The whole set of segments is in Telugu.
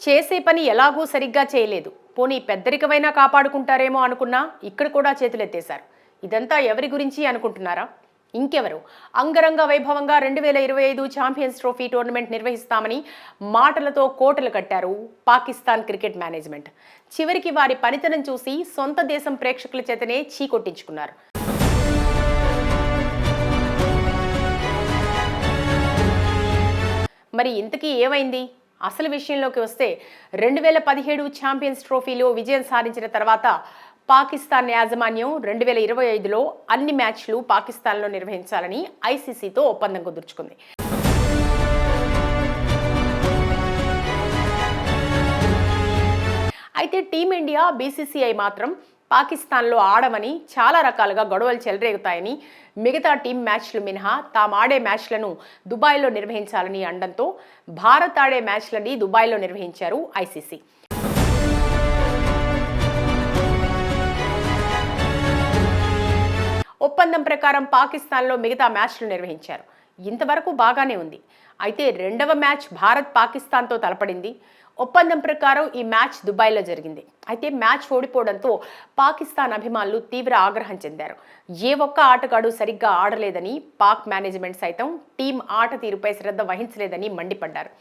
చేసే పని ఎలాగూ సరిగ్గా చేయలేదు. పోనీ పెద్దరికమైనా కాపాడుకుంటారేమో అనుకున్నా ఇక్కడ కూడా చేతులెత్తేశారు. ఇదంతా ఎవరి గురించి అనుకుంటున్నారా? ఇంకెవరు? అంగరంగ వైభవంగా 2025 ఛాంపియన్స్ ట్రోఫీ టోర్నమెంట్ నిర్వహిస్తామని మాటలతో కోటలు కట్టారు పాకిస్తాన్ క్రికెట్ మేనేజ్మెంట్. చివరికి వారి పనితనం చూసి సొంత దేశం ప్రేక్షకుల చేతనే చీకొట్టించుకున్నారు. మరి ఇంతకీ ఏమైంది? అసలు విషయంలోకి వస్తే 2017 ఛాంపియన్స్ ట్రోఫీలో విజయం సాధించిన తర్వాత పాకిస్తాన్ యాజమాన్యం 2025లో అన్ని మ్యాచ్లు పాకిస్తాన్లో నిర్వహించాలని ఐసీసీతో ఒప్పందం కుదుర్చుకుంది. అయితే టీమిండియా, బీసీసీఐ మాత్రం పాకిస్తాన్లో ఆడమని, చాలా రకాలుగా గొడవలు చెలరేగుతాయని, మిగతా టీం మ్యాచ్లు మినహా తాము ఆడే మ్యాచ్లను దుబాయ్లో నిర్వహించాలని అనడంతో భారత్ ఆడే మ్యాచ్లని దుబాయ్లో నిర్వహించారు ఐసీసీ. ఒప్పందం ప్రకారం పాకిస్తాన్లో మిగతా మ్యాచ్లు నిర్వహించారు. ఇంతవరకు బాగానే ఉంది. అయితే రెండవ మ్యాచ్ భారత్ పాకిస్తాన్తో తలపడింది. ఒప్పందం ప్రకారం ఈ మ్యాచ్ దుబాయ్లో జరిగింది. అయితే మ్యాచ్ ఓడిపోవడంతో పాకిస్తాన్ అభిమానులు తీవ్ర ఆగ్రహం చెందారు. ఏ ఒక్క ఆటగాడు సరిగ్గా ఆడలేదని, పాక్ మేనేజ్మెంట్ సైతం టీం ఆట తీరుపై శ్రద్ధ వహించలేదని మండిపడ్డారు.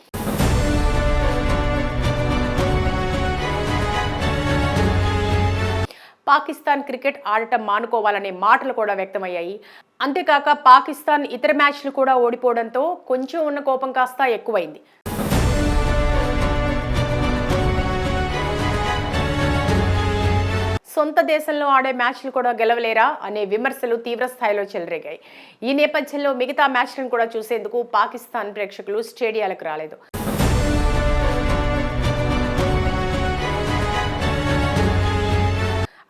పాకిస్తాన్ క్రికెట్ ఆడటం మానుకోవాలనే మాటలు కూడా వ్యక్తమయ్యాయి. అంతేకాక పాకిస్తాన్ ఇతర మ్యాచ్లు కూడా ఓడిపోవడంతో కొంచెం ఉన్న కోపం కాస్త ఎక్కువైంది. సొంత దేశంలో ఆడే మ్యాచ్లు కూడా గెలవలేరా అనే విమర్శలు తీవ్ర స్థాయిలో చెలరేగాయి. ఈ నేపథ్యంలో మిగతా మ్యాచ్లను కూడా చూసేందుకు పాకిస్తాన్ ప్రేక్షకులు స్టేడియాలకు రాలేదు.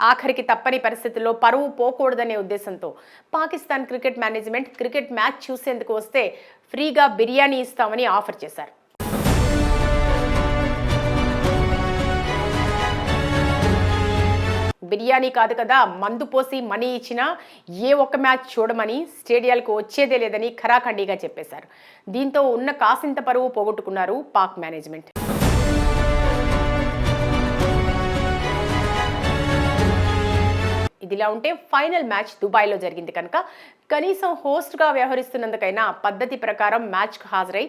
ఆఖరికి తప్పని పరిస్థితుల్లో పరువు పోకూడదనే ఉద్దేశంతో Pakistan cricket management cricket match చూసేందుకు వస్తే ఫ్రీగా బిర్యానీ ఇస్తామని ఆఫర్ చేశారు. బిర్యానీ కాదు కదా, మందు పోసి మనీ ఇచ్చినా ఏ ఒక్క మ్యాచ్ చూడమని, స్టేడియాలకు వచ్చేదే లేదని ఖరాఖండిగా చెప్పేశారు. దీంతో ఉన్న కాసింత పరువు పోగొట్టుకున్నారు పాక్ మేనేజ్మెంట్. ఇదిలా ఉంటే ఫైనల్ మ్యాచ్ దుబాయ్లో జరిగింది కనుక కనీసం హోస్ట్గా వ్యవహరిస్తున్నందుకైనా పద్ధతి ప్రకారం మ్యాచ్కు హాజరై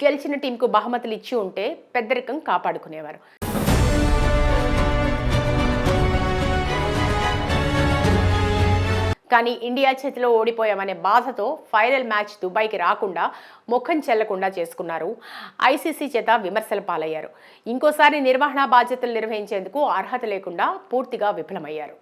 గెలిచిన టీంకు బహుమతులు ఇచ్చి ఉంటే పెద్దరికం కాపాడుకునేవారు. కానీ ఇండియా చేతిలో ఓడిపోయామనే బాధతో ఫైనల్ మ్యాచ్ దుబాయ్కి రాకుండా, ముఖం చెల్లకుండా చేసుకున్నారు. ఐసీసీ చేత విమర్శల పాలయ్యారు. ఇంకోసారి నిర్వహణ బాధ్యతలు నిర్వహించేందుకు అర్హత లేకుండా పూర్తిగా విఫలమయ్యారు.